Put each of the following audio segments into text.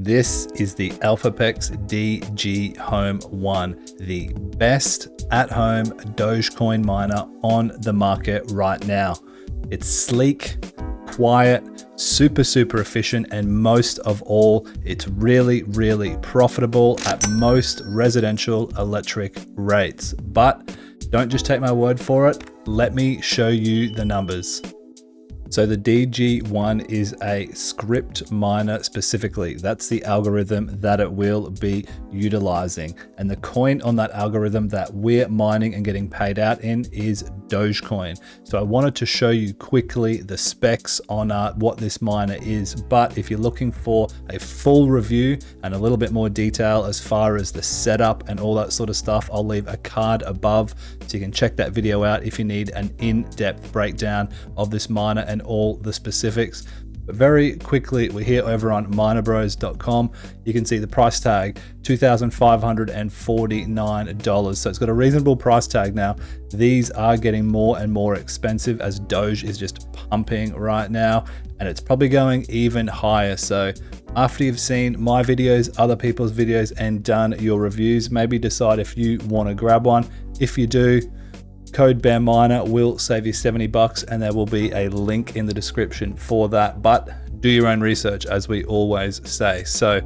This is the ElphApex DG Home 1, the best at-home Dogecoin miner on the market right now. It's sleek, quiet, super efficient, and most of all, it's really profitable at most residential electric rates. But don't just take my word for it. Let me show you the numbers. So the DG1 is a script miner specifically. That's the algorithm that it will be utilizing. And the coin on that algorithm that we're mining and getting paid out in is Dogecoin. So I wanted to show you quickly the specs on what this miner is. But if you're looking for a full review and a little bit more detail as far as the setup and all that sort of stuff, I'll leave a card above so you can check that video out if you need an in-depth breakdown of this miner and all the specifics. But very quickly, we're here over on minerbros.com. You can see the price tag, $2,549. So it's got a reasonable price tag now. These are getting more and more expensive as Doge is just pumping right now, and it's probably going even higher. So after you've seen my videos, other people's videos, and done your reviews, maybe decide if you want to grab one. If you do, code BEARMINER will save you $70, and there will be a link in the description for that. But do your own research, as we always say. So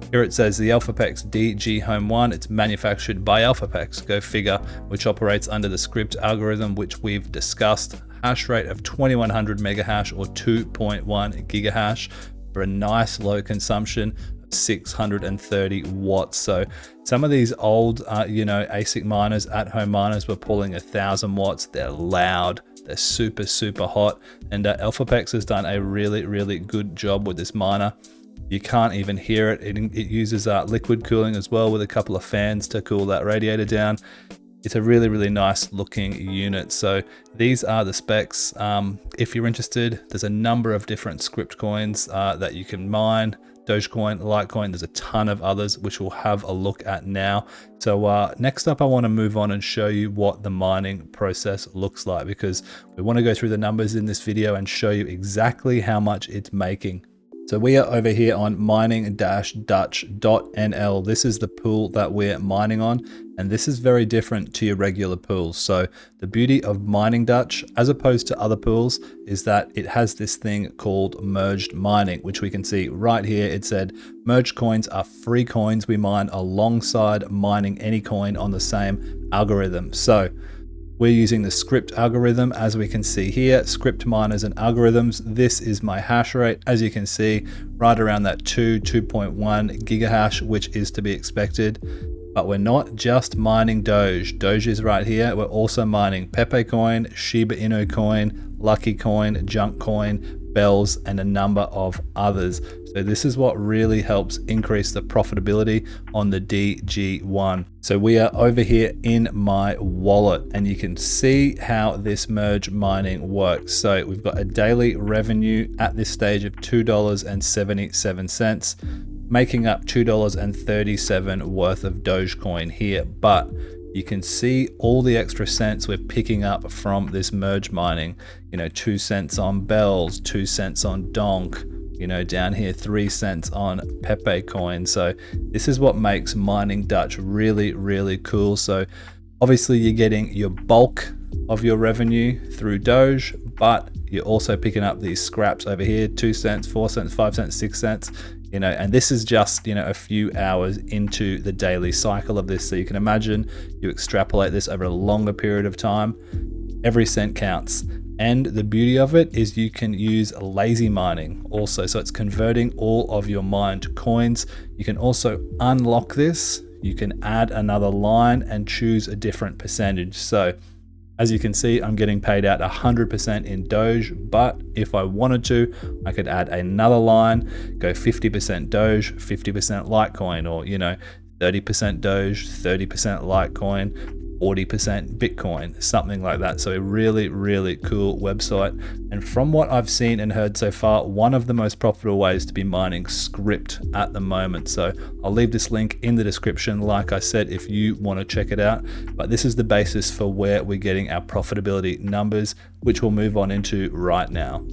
here it says the ElphApex DG Home 1. It's manufactured by ElphApex, go figure, which operates under the script algorithm, which we've discussed. Hash rate of 2100 megahash or 2.1 gigahash for a nice low consumption. 630 watts. So some of these old ASIC miners, at-home miners, were pulling 1000 watts. They're loud, they're super hot, and ElphApex has done a really good job with this miner. You can't even hear it. It uses liquid cooling as well, with a couple of fans to cool that radiator down. It's a really nice looking unit. So these are the specs. If you're interested, there's a number of different script coins that you can mine. Dogecoin, Litecoin, there's a ton of others which we'll have a look at now. So next up, I want to move on and show you what the mining process looks like, because we want to go through the numbers in this video and show you exactly how much it's making. So we are over here on mining-dutch.nl. This is the pool that we're mining on, and this is very different to your regular pools. So the beauty of Mining Dutch, as opposed to other pools, is that it has this thing called merged mining, which we can see right here. It said merged coins are free coins we mine alongside mining any coin on the same algorithm. So we're using the script algorithm, as we can see here, script miners and algorithms. This is my hash rate, as you can see, right around that 2.1 gigahash, which is to be expected. But we're not just mining Doge. Doge is right here. We're also mining Pepe coin, Shiba Inu coin, Lucky coin, Junk coin, Bells, and a number of others. So this is what really helps increase the profitability on the DG1. So we are over here in my wallet, and you can see how this merge mining works. So we've got a daily revenue at this stage of $2.77, making up $2.37 worth of Dogecoin here. But you can see all the extra cents we're picking up from this merge mining. 2 cents on Bells, 2 cents on Donk, down here 3 cents on Pepe coin. So this is what makes Mining Dutch really cool. So obviously you're getting your bulk of your revenue through Doge, but you're also picking up these scraps over here, 2 cents, 4 cents, 5 cents, 6 cents. And this is just, a few hours into the daily cycle of this. So you can imagine you extrapolate this over a longer period of time, every cent counts. And the beauty of it is you can use lazy mining also. So it's converting all of your mined coins. You can also unlock this. You can add another line and choose a different percentage. So as you can see, I'm getting paid out 100% in Doge, but if I wanted to, I could add another line, go 50% Doge, 50% Litecoin, or 30% Doge, 30% Litecoin, 40% Bitcoin, something like that. So a really cool website. And from what I've seen and heard so far, one of the most profitable ways to be mining script at the moment. So I'll leave this link in the description, like I said, if you want to check it out. But this is the basis for where we're getting our profitability numbers, which we'll move on into right now.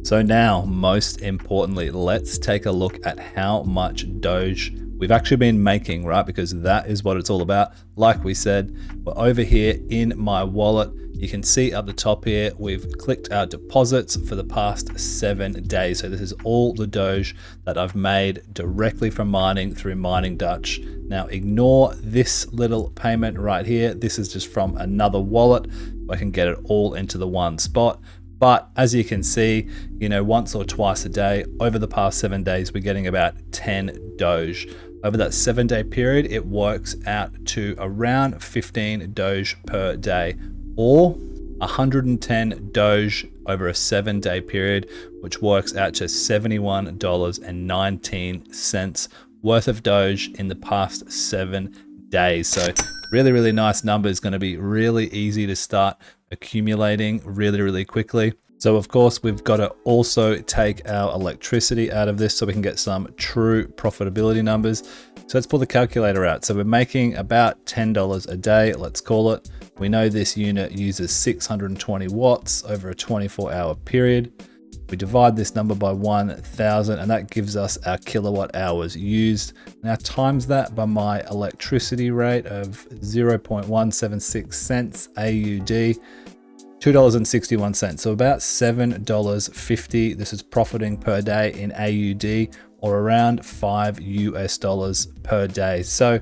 So now, most importantly, let's take a look at how much Doge we've actually been making, right? Because that is what it's all about. Like we said, we're over here in my wallet. You can see up the top here, we've clicked our deposits for the past 7 days. So this is all the Doge that I've made directly from mining through Mining Dutch. Now ignore this little payment right here. This is just from another wallet. I can get it all into the one spot. But as you can see, once or twice a day, over the past 7 days, we're getting about 10 Doge. Over that 7-day period, it works out to around 15 Doge per day, or 110 Doge over a 7-day period, which works out to $71.19 worth of Doge in the past 7 days. So really, really nice number. Is going to be really easy to start accumulating really, really quickly. So of course, we've got to also take our electricity out of this so we can get some true profitability numbers. So let's pull the calculator out. So we're making about $10 a day, let's call it. We know this unit uses 620 watts over a 24-hour period. We divide this number by 1,000 and that gives us our kilowatt hours used. Now times that by my electricity rate of 0.176 cents AUD, $2.61. So about $7.50. This is profiting per day in AUD, or around $5 per day. So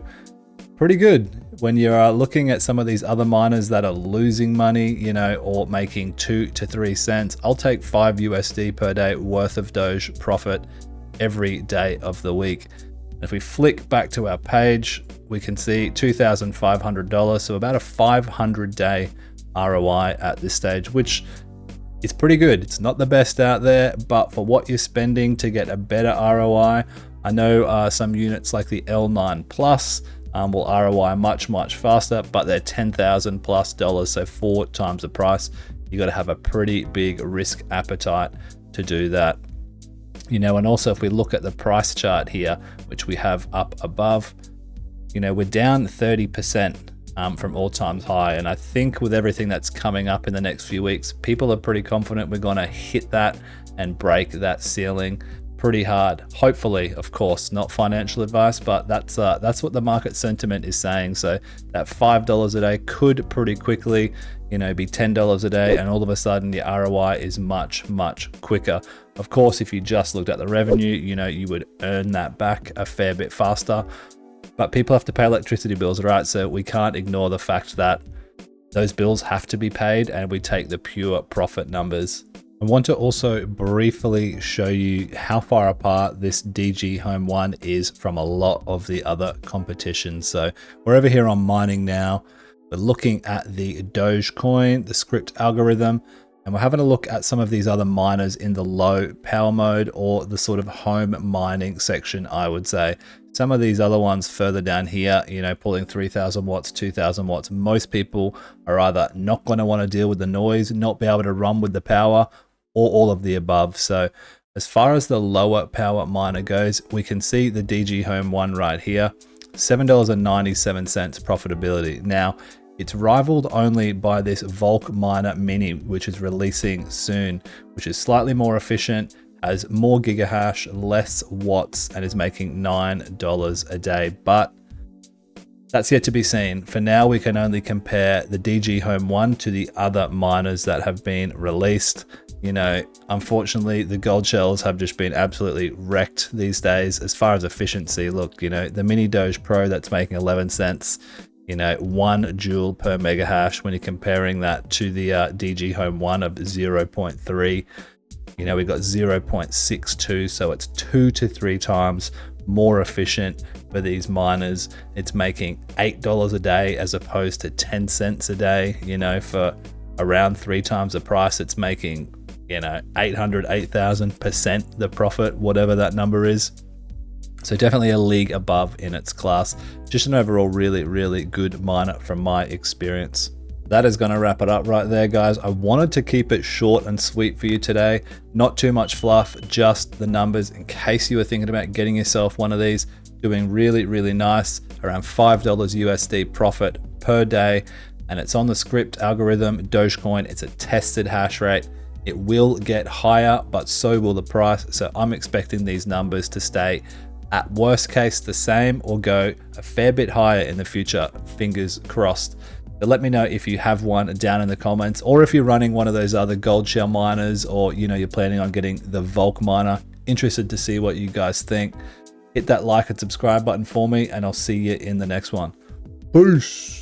pretty good when you're looking at some of these other miners that are losing money, or making 2 to 3 cents. I'll take $5 per day worth of Doge profit every day of the week. If we flick back to our page, we can see $2,500. So about a 500-day ROI at this stage, which is pretty good. It's not the best out there, but for what you're spending to get a better ROI, I know some units like the L9 Plus will ROI much, much faster, but they're $10,000 plus, so 4 times the price. You got to have a pretty big risk appetite to do that. And also if we look at the price chart here, which we have up above, we're down 30%. From all times high. And I think with everything that's coming up in the next few weeks, people are pretty confident we're going to hit that and break that ceiling pretty hard. Hopefully, of course, not financial advice, but that's what the market sentiment is saying. So that $5 a day could pretty quickly, be $10 a day, and all of a sudden the ROI is much, much quicker. Of course, if you just looked at the revenue, you would earn that back a fair bit faster. But people have to pay electricity bills, right? So we can't ignore the fact that those bills have to be paid, and we take the pure profit numbers. I want to also briefly show you how far apart this DG Home 1 is from a lot of the other competition. So we're over here on mining now. We're looking at the Dogecoin, the script algorithm, and we're having a look at some of these other miners in the low power mode, or the sort of home mining section, I would say. Some of these other ones further down here, pulling 3,000 watts, 2,000 watts. Most people are either not going to want to deal with the noise, not be able to run with the power, or all of the above. So as far as the lower power miner goes, we can see the DG Home 1 right here, $7.97 profitability. Now, it's rivaled only by this Volk Miner Mini, which is releasing soon, which is slightly more efficient, has more gigahash, less watts, and is making $9 a day. But that's yet to be seen. For now, we can only compare the DG Home 1 to the other miners that have been released. Unfortunately, the gold shells have just been absolutely wrecked these days as far as efficiency. Look, the Mini Doge Pro that's making 11 cents, 1 joule per megahash when you're comparing that to the DG Home 1 of 0.3. We've got 0.62, so it's 2 to 3 times more efficient for these miners. It's making $8 a day as opposed to 10 cents a day, for around 3 times the price. It's making, 8,000% the profit, whatever that number is. So definitely a league above in its class. Just an overall really, really good miner from my experience. That is going to wrap it up right there, guys. I wanted to keep it short and sweet for you today. Not too much fluff, just the numbers in case you were thinking about getting yourself one of these. Doing really, really nice, around $5 USD profit per day. And it's on the script algorithm, Dogecoin. It's a tested hash rate. It will get higher, but so will the price. So I'm expecting these numbers to stay at worst case the same or go a fair bit higher in the future, fingers crossed. But let me know if you have one down in the comments, or if you're running one of those other gold shell miners, or you're planning on getting the Volk miner. Interested to see what you guys think. Hit that like and subscribe button for me, and I'll see you in the next one. Peace.